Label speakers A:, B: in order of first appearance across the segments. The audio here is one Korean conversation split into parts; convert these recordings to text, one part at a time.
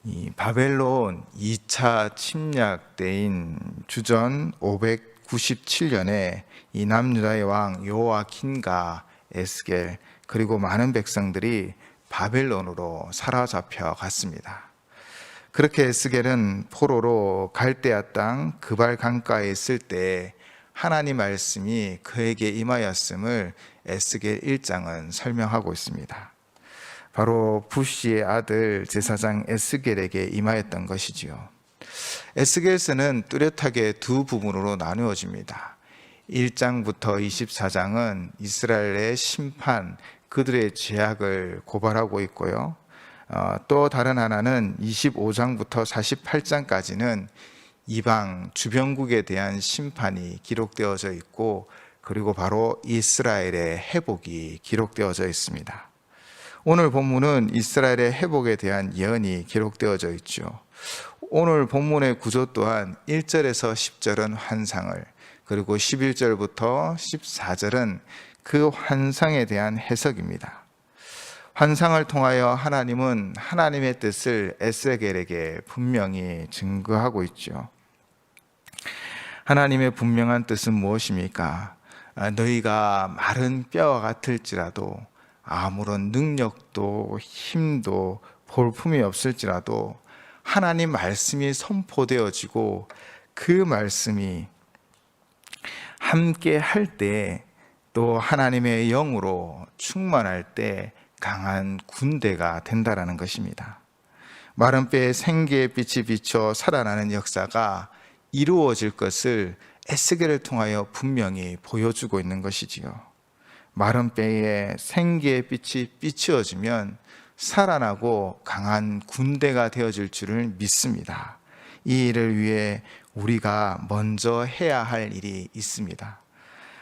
A: 이 바벨론 2차 침략 때인 주전 597년에 이 남유다의 왕 요아킨과 에스겔 그리고 많은 백성들이 바벨론으로 사로잡혀 갔습니다. 그렇게 에스겔은 포로로 갈대아 땅 그발 강가에 있을 때 하나님 말씀이 그에게 임하였음을 에스겔 1장은 설명하고 있습니다. 바로 부시의 아들 제사장 에스겔에게 임하였던 것이지요. 에스겔서는 뚜렷하게 두 부분으로 나누어집니다. 1장부터 24장은 이스라엘의 심판, 그들의 죄악을 고발하고 있고요. 또 다른 하나는 25장부터 48장까지는 이방 주변국에 대한 심판이 기록되어져 있고, 그리고 바로 이스라엘의 회복이 기록되어져 있습니다. 오늘 본문은 이스라엘의 회복에 대한 예언이 기록되어져 있죠. 오늘 본문의 구조 또한 1절에서 10절은 환상을, 그리고 11절부터 14절은 그 환상에 대한 해석입니다. 환상을 통하여 하나님은 하나님의 뜻을 에스겔에게 분명히 증거하고 있죠. 하나님의 분명한 뜻은 무엇입니까? 너희가 마른 뼈와 같을지라도, 아무런 능력도 힘도 볼품이 없을지라도 하나님 말씀이 선포되어지고 그 말씀이 함께 할 때, 또 하나님의 영으로 충만할 때 강한 군대가 된다라는 것입니다. 마른 뼈에 생기의 빛이 비쳐 살아나는 역사가 이루어질 것을 에스겔을 통하여 분명히 보여주고 있는 것이지요. 마른 뼈에 생기의 빛이 비추어지면 살아나고 강한 군대가 되어질 줄을 믿습니다. 이 일을 위해 우리가 먼저 해야 할 일이 있습니다.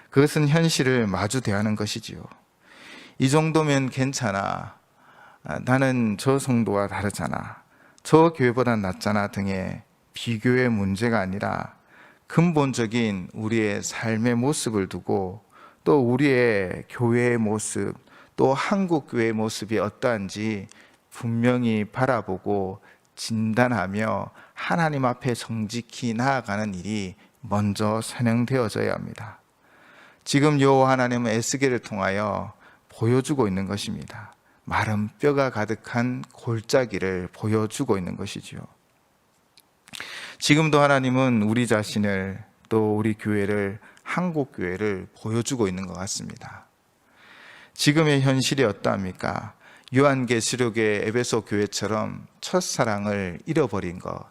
A: 그것은 현실을 마주 대하는 것이지요. 이 정도면 괜찮아, 나는 저 성도와 다르잖아, 저 교회보다 낫잖아 등의 비교의 문제가 아니라 근본적인 우리의 삶의 모습을 두고, 또 우리의 교회의 모습, 또 한국 교회의 모습이 어떠한지 분명히 바라보고 진단하며 하나님 앞에 정직히 나아가는 일이 먼저 선행되어져야 합니다. 지금 여호와 하나님은 에스겔을 통하여 보여주고 있는 것입니다. 마른 뼈가 가득한 골짜기를 보여주고 있는 것이지요. 지금도 하나님은 우리 자신을, 또 우리 교회를, 한국 교회를 보여주고 있는 것 같습니다. 지금의 현실이 어떠합니까? 요한계시록의 에베소 교회처럼 첫사랑을 잃어버린 것,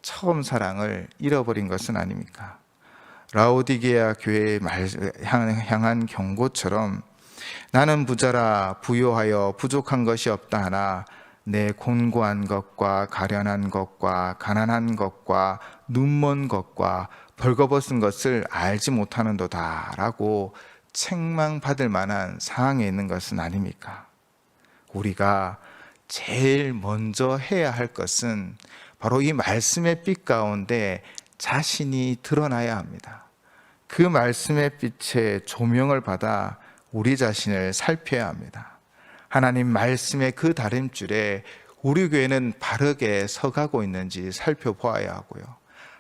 A: 처음 사랑을 잃어버린 것은 아닙니까? 라오디게아 교회에 향한 경고처럼 나는 부자라 부요하여 부족한 것이 없다 하나 내 곤고한 것과 가련한 것과 가난한 것과 눈먼 것과 벌거벗은 것을 알지 못하는도다 라고 책망받을 만한 상황에 있는 것은 아닙니까? 우리가 제일 먼저 해야 할 것은 바로 이 말씀의 빛 가운데 자신이 드러나야 합니다. 그 말씀의 빛의 조명을 받아 우리 자신을 살펴야 합니다. 하나님 말씀의 그 다림줄에 우리 교회는 바르게 서가고 있는지 살펴보아야 하고요.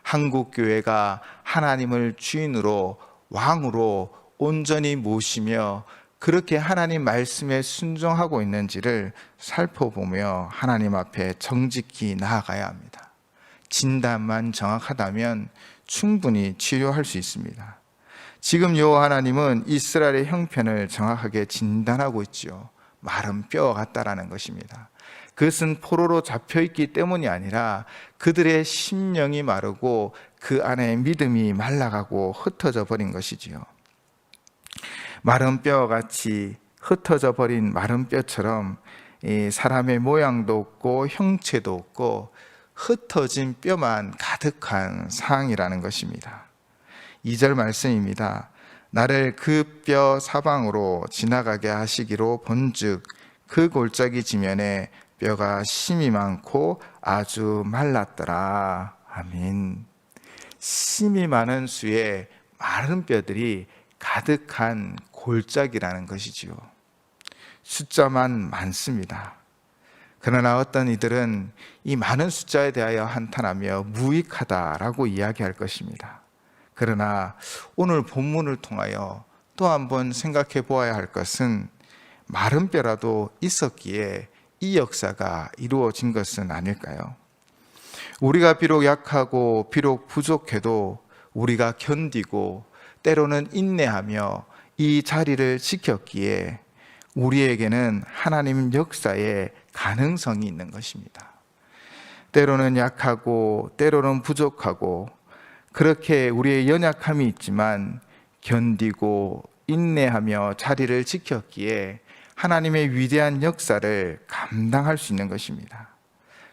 A: 한국 교회가 하나님을 주인으로, 왕으로 온전히 모시며 그렇게 하나님 말씀에 순종하고 있는지를 살펴보며 하나님 앞에 정직히 나아가야 합니다. 진단만 정확하다면 충분히 치료할 수 있습니다. 지금 여호와 하나님은 이스라엘의 형편을 정확하게 진단하고 있지요. 마른 뼈와 같다라는 것입니다. 그것은 포로로 잡혀있기 때문이 아니라 그들의 심령이 마르고 그 안에 믿음이 말라가고 흩어져 버린 것이지요. 마른 뼈와 같이 흩어져 버린 마른 뼈처럼 사람의 모양도 없고 형체도 없고 흩어진 뼈만 가득한 상황이라는 것입니다. 2절 말씀입니다. 나를 그 뼈 사방으로 지나가게 하시기로 본즉 그 골짜기 지면에 뼈가 심이 많고 아주 말랐더라. 아멘. 심이 많은 수에 마른 뼈들이 가득한 골짜기라는 것이지요. 숫자만 많습니다. 그러나 어떤 이들은 이 많은 숫자에 대하여 한탄하며 무익하다라고 이야기할 것입니다. 그러나 오늘 본문을 통하여 또 한번 생각해 보아야 할 것은 마른 뼈라도 있었기에 이 역사가 이루어진 것은 아닐까요? 우리가 비록 약하고 비록 부족해도 우리가 견디고 때로는 인내하며 이 자리를 지켰기에 우리에게는 하나님 역사의 가능성이 있는 것입니다. 때로는 약하고 때로는 부족하고 그렇게 우리의 연약함이 있지만 견디고 인내하며 자리를 지켰기에 하나님의 위대한 역사를 감당할 수 있는 것입니다.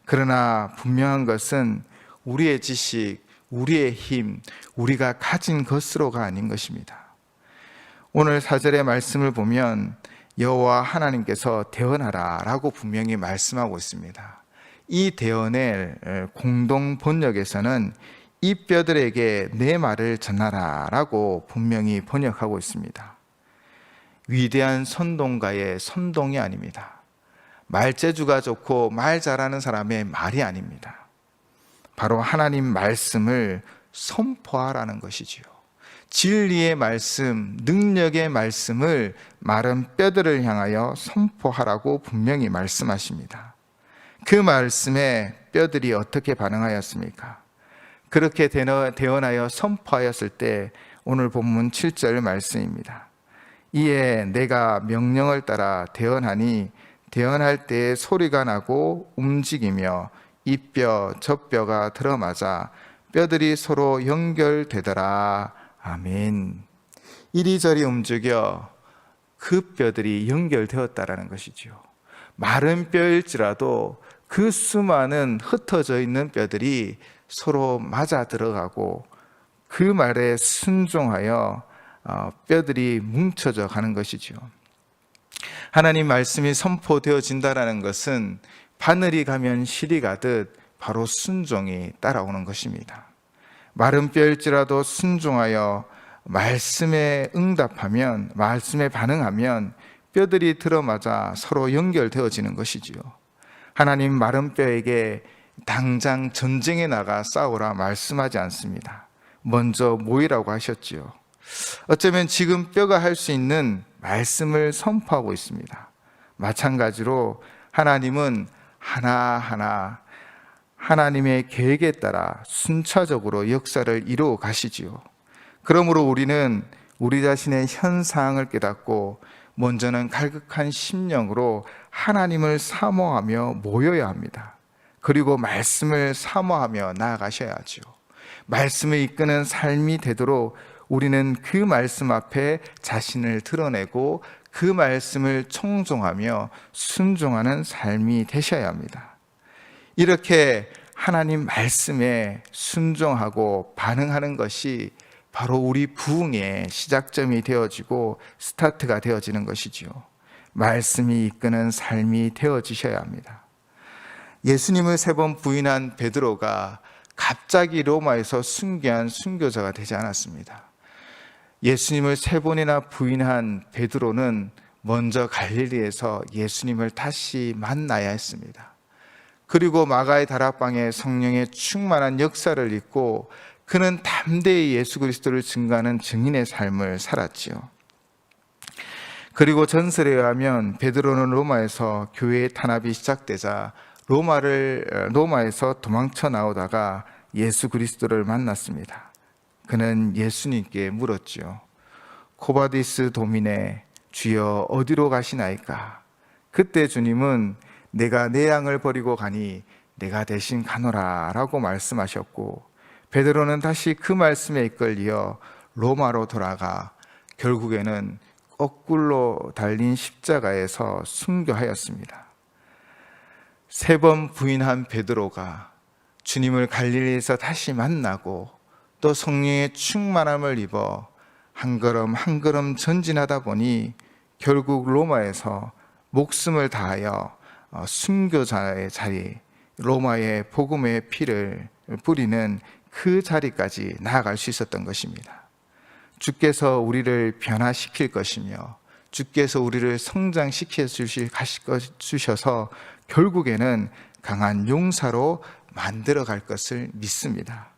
A: 그러나 분명한 것은 우리의 지식, 우리의 힘, 우리가 가진 것으로가 아닌 것입니다. 오늘 4절의 말씀을 보면 여호와 하나님께서 대언하라 라고 분명히 말씀하고 있습니다. 이 대언의 공동 번역에서는 이 뼈들에게 내 말을 전하라 라고 분명히 번역하고 있습니다. 위대한 선동가의 선동이 아닙니다. 말재주가 좋고 말 잘하는 사람의 말이 아닙니다. 바로 하나님 말씀을 선포하라는 것이지요. 진리의 말씀, 능력의 말씀을 마른 뼈들을 향하여 선포하라고 분명히 말씀하십니다. 그 말씀에 뼈들이 어떻게 반응하였습니까? 그렇게 대언하여 선포하였을 때 오늘 본문 7절 말씀입니다. 이에 내가 명령을 따라 대언하니 대언할 때에 소리가 나고 움직이며 이 뼈 저 뼈가 들어맞아 뼈들이 서로 연결되더라. 아멘. 이리저리 움직여 그 뼈들이 연결되었다라는 것이죠. 마른 뼈일지라도 그 수많은 흩어져 있는 뼈들이 서로 맞아 들어가고 그 말에 순종하여 뼈들이 뭉쳐져 가는 것이죠. 하나님 말씀이 선포되어진다는 것은 바늘이 가면 실이 가듯 바로 순종이 따라오는 것입니다. 마른 뼈일지라도 순종하여 말씀에 응답하면, 말씀에 반응하면 뼈들이 들어맞아 서로 연결되어지는 것이지요. 하나님 마른 뼈에게 당장 전쟁에 나가 싸우라 말씀하지 않습니다. 먼저 모이라고 하셨지요. 어쩌면 지금 뼈가 할 수 있는 말씀을 선포하고 있습니다. 마찬가지로 하나님은 하나하나 하나님의 계획에 따라 순차적으로 역사를 이루어 가시지요. 그러므로 우리는 우리 자신의 현상을 깨닫고 먼저는 갈급한 심령으로 하나님을 사모하며 모여야 합니다. 그리고 말씀을 사모하며 나아가셔야죠. 말씀을 이끄는 삶이 되도록 우리는 그 말씀 앞에 자신을 드러내고 그 말씀을 청종하며 순종하는 삶이 되셔야 합니다. 이렇게 하나님 말씀에 순종하고 반응하는 것이 바로 우리 부흥의 시작점이 되어지고 스타트가 되어지는 것이지요. 말씀이 이끄는 삶이 되어지셔야 합니다. 예수님을 3번 부인한 베드로가 갑자기 로마에서 순교한 순교자가 되지 않았습니다. 예수님을 3번이나 부인한 베드로는 먼저 갈릴리에서 예수님을 다시 만나야 했습니다. 그리고 마가의 다락방에 성령의 충만한 역사를 잊고 그는 담대히 예수 그리스도를 증거하는 증인의 삶을 살았지요. 그리고 전설에 의하면 베드로는 로마에서 교회의 탄압이 시작되자 로마에서 도망쳐 나오다가 예수 그리스도를 만났습니다. 그는 예수님께 물었지요. 코바디스 도미네, 주여 어디로 가시나이까? 그때 주님은 내가 내 양을 버리고 가니 내가 대신 가노라 라고 말씀하셨고, 베드로는 다시 그 말씀에 이끌려 로마로 돌아가 결국에는 거꾸로 달린 십자가에서 순교하였습니다. 3번 부인한 베드로가 주님을 갈릴리에서 다시 만나고 또 성령의 충만함을 입어 한 걸음 한 걸음 전진하다 보니 결국 로마에서 목숨을 다하여 순교자의 자리, 로마의 복음의 피를 뿌리는 그 자리까지 나아갈 수 있었던 것입니다. 주께서 우리를 변화시킬 것이며 주께서 우리를 성장시켜 주셔서 결국에는 강한 용사로 만들어 갈 것을 믿습니다.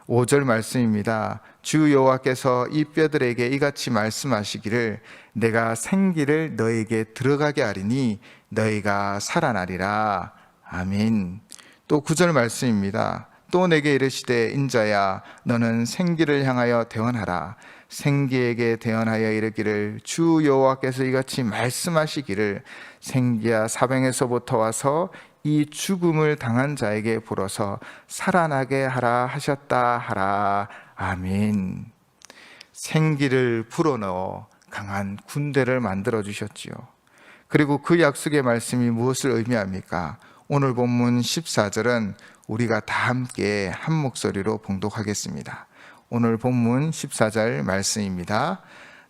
A: 5절 말씀입니다. 주 여호와께서 이 뼈들에게 이같이 말씀하시기를 내가 생기를 너에게 들어가게 하리니 너희가 살아나리라. 아멘. 또 9절 말씀입니다. 또 내게 이르시되 인자야 너는 생기를 향하여 대언하라. 생기에게 대언하여 이르기를 주 여호와께서 이같이 말씀하시기를 생기야 사방에서부터 와서 이 죽음을 당한 자에게 불어서 살아나게 하라 하셨다 하라. 아멘. 생기를 불어넣어 강한 군대를 만들어 주셨지요. 그리고 그 약속의 말씀이 무엇을 의미합니까? 오늘 본문 14절은 우리가 다 함께 한 목소리로 봉독하겠습니다. 오늘 본문 14절 말씀입니다.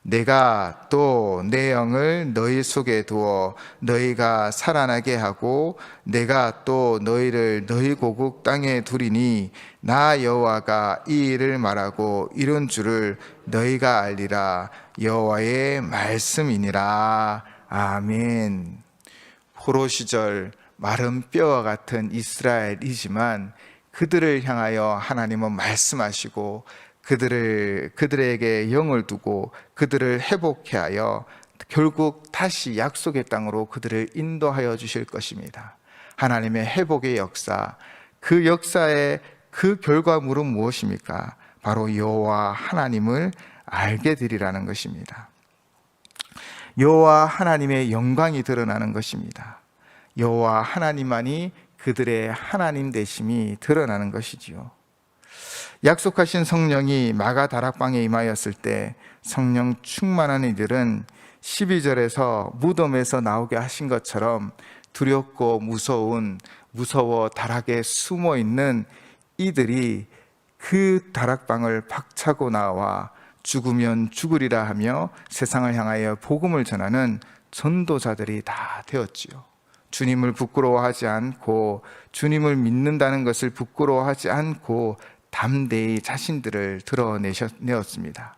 A: 내가 또 내 영을 너희 속에 두어 너희가 살아나게 하고 내가 또 너희를 너희 고국 땅에 두리니 나 여호와가 이 일을 말하고 이룬 줄을 너희가 알리라. 여호와의 말씀이니라. 아멘. 포로 시절 마른 뼈와 같은 이스라엘이지만 그들을 향하여 하나님은 말씀하시고 그들에게 영을 두고 그들을 회복케 하여 결국 다시 약속의 땅으로 그들을 인도하여 주실 것입니다. 하나님의 회복의 역사, 그 역사의 그 결과물은 무엇입니까? 바로 여호와 하나님을 알게 되리라는 것입니다. 여호와 하나님의 영광이 드러나는 것입니다. 여호와 하나님만이 그들의 하나님 되심이 드러나는 것이지요. 약속하신 성령이 마가 다락방에 임하였을 때 성령 충만한 이들은 12절에서 무덤에서 나오게 하신 것처럼 두렵고 무서워 다락에 숨어 있는 이들이 그 다락방을 박차고 나와 죽으면 죽으리라 하며 세상을 향하여 복음을 전하는 전도자들이 다 되었지요. 주님을 부끄러워하지 않고 주님을 믿는다는 것을 부끄러워하지 않고 담대히 자신들을 드러내었습니다.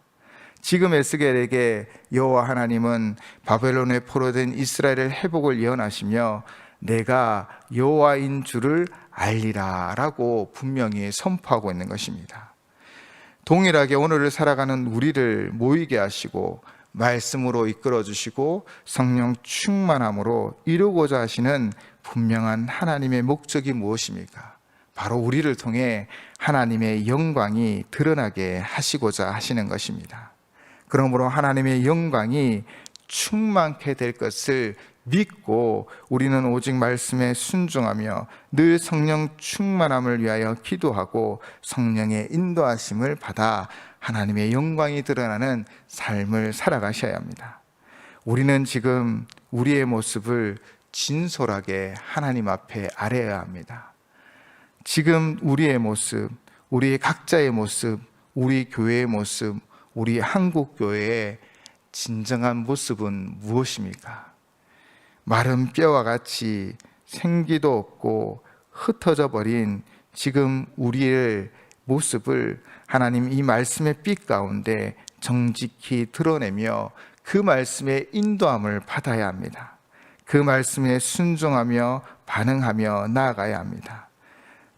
A: 지금 에스겔에게 여호와 하나님은 바벨론에 포로된 이스라엘의 회복을 예언하시며 내가 여호와인 줄을 알리라 라고 분명히 선포하고 있는 것입니다. 동일하게 오늘을 살아가는 우리를 모이게 하시고 말씀으로 이끌어 주시고 성령 충만함으로 이루고자 하시는 분명한 하나님의 목적이 무엇입니까? 바로 우리를 통해 하나님의 영광이 드러나게 하시고자 하시는 것입니다. 그러므로 하나님의 영광이 충만케 될 것을 믿고 우리는 오직 말씀에 순종하며 늘 성령 충만함을 위하여 기도하고 성령의 인도하심을 받아 하나님의 영광이 드러나는 삶을 살아가셔야 합니다. 우리는 지금 우리의 모습을 진솔하게 하나님 앞에 아뢰어야 합니다. 지금 우리의 모습, 우리 각자의 모습, 우리 교회의 모습, 우리 한국교회의 진정한 모습은 무엇입니까? 마른 뼈와 같이 생기도 없고 흩어져 버린 지금 우리의 모습을 하나님 이 말씀의 빛 가운데 정직히 드러내며 그 말씀의 인도함을 받아야 합니다. 그 말씀에 순종하며 반응하며 나아가야 합니다.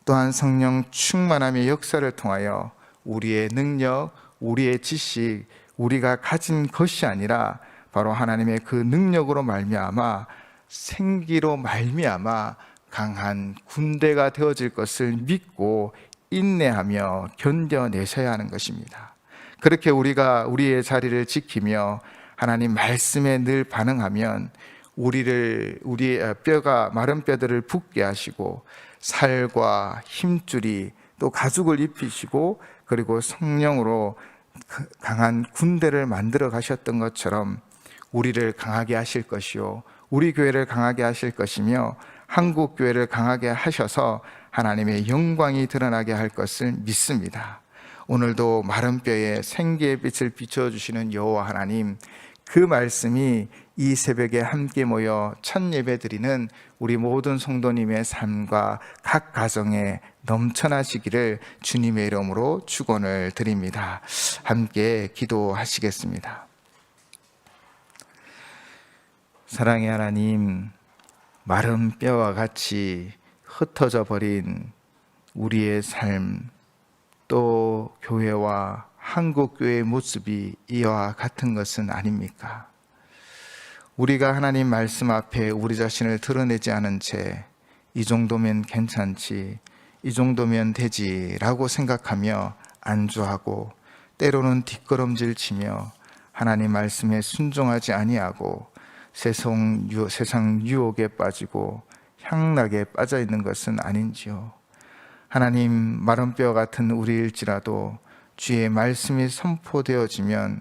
A: 또한 성령 충만함의 역사를 통하여 우리의 능력, 우리의 지식, 우리가 가진 것이 아니라 바로 하나님의 그 능력으로 말미암아 생기로 말미암아 강한 군대가 되어질 것을 믿고 인내하며 견뎌내셔야 하는 것입니다. 그렇게 우리가 우리의 자리를 지키며 하나님 말씀에 늘 반응하면 우리의 마른 뼈들을 붓게 하시고 살과 힘줄이 또 가죽을 입히시고 그리고 성령으로 강한 군대를 만들어 가셨던 것처럼 우리를 강하게 하실 것이요 우리 교회를 강하게 하실 것이며 한국 교회를 강하게 하셔서 하나님의 영광이 드러나게 할 것을 믿습니다. 오늘도 마른 뼈에 생기의 빛을 비춰주시는 여호와 하나님, 그 말씀이 이 새벽에 함께 모여 첫 예배 드리는 우리 모든 성도님의 삶과 각 가정에 넘쳐나시기를 주님의 이름으로 축원을 드립니다. 함께 기도하시겠습니다. 사랑의 하나님, 마른 뼈와 같이 흩어져 버린 우리의 삶, 또 교회와 한국교회의 모습이 이와 같은 것은 아닙니까? 우리가 하나님 말씀 앞에 우리 자신을 드러내지 않은 채 이 정도면 괜찮지, 이 정도면 되지라고 생각하며 안주하고 때로는 뒷걸음질 치며 하나님 말씀에 순종하지 아니하고 세상 유혹에 빠지고 향락에 빠져 있는 것은 아닌지요. 하나님, 마른 뼈 같은 우리일지라도 주의 말씀이 선포되어지면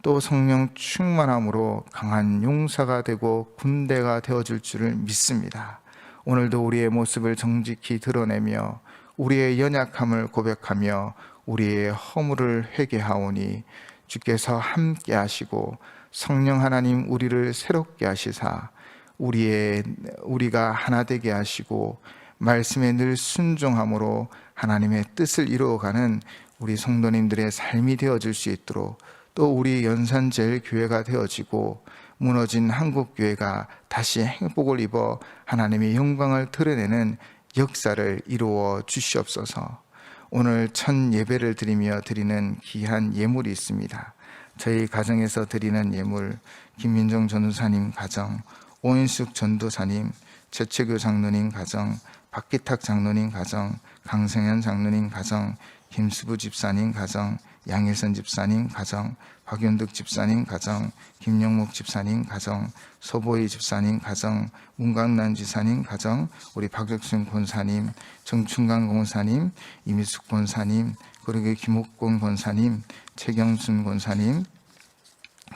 A: 또 성령 충만함으로 강한 용사가 되고 군대가 되어줄 줄을 믿습니다. 오늘도 우리의 모습을 정직히 드러내며 우리의 연약함을 고백하며 우리의 허물을 회개하오니 주께서 함께 하시고 성령 하나님 우리를 새롭게 하시사 우리가 하나 되게 하시고 말씀에 늘 순종함으로 하나님의 뜻을 이루어가는 우리 성도님들의 삶이 되어질 수 있도록, 또 우리 연산제일교회가 되어지고 무너진 한국교회가 다시 행복을 입어 하나님의 영광을 드러내는 역사를 이루어 주시옵소서. 오늘 첫 예배를 드리며 드리는 귀한 예물이 있습니다. 저희 가정에서 드리는 예물, 김민정 전도사님 가정, 오인숙 전도사님, 최채교 장로님 가정, 박기탁 장로님 가정, 강성현 장로님 가정, 김수부 집사님 가정, 양일선 집사님 가정, 박윤득 집사님 가정, 김영목 집사님 가정, 소보희 집사님 가정, 문강란 지사님 가정, 우리 박혁순 권사님, 정충강 권사님, 이미숙 권사님, 그리고 김옥권 권사님, 최경순 권사님,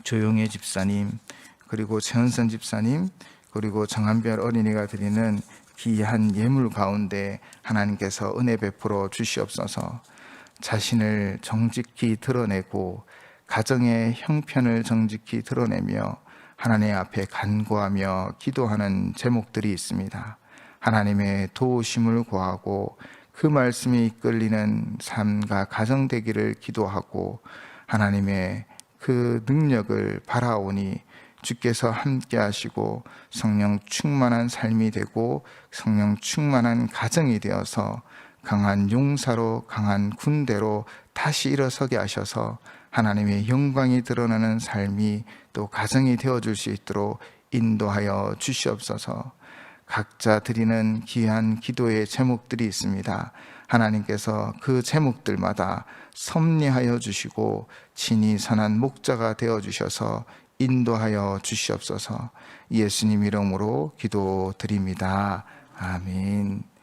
A: 조용혜 집사님, 그리고 최은선 집사님, 그리고 정한별 어린이가 드리는 귀한 예물 가운데 하나님께서 은혜 베풀어 주시옵소서. 자신을 정직히 드러내고 가정의 형편을 정직히 드러내며 하나님 앞에 간구하며 기도하는 제목들이 있습니다. 하나님의 도우심을 구하고 그 말씀이 이끌리는 삶과 가정 되기를 기도하고 하나님의 그 능력을 바라오니 주께서 함께 하시고 성령 충만한 삶이 되고 성령 충만한 가정이 되어서 강한 용사로, 강한 군대로 다시 일어서게 하셔서 하나님의 영광이 드러나는 삶이 또 가정이 되어줄 수 있도록 인도하여 주시옵소서. 각자 드리는 귀한 기도의 제목들이 있습니다. 하나님께서 그 제목들마다 섭리하여 주시고 친히 선한 목자가 되어 주셔서 인도하여 주시옵소서. 예수님 이름으로 기도드립니다. 아멘.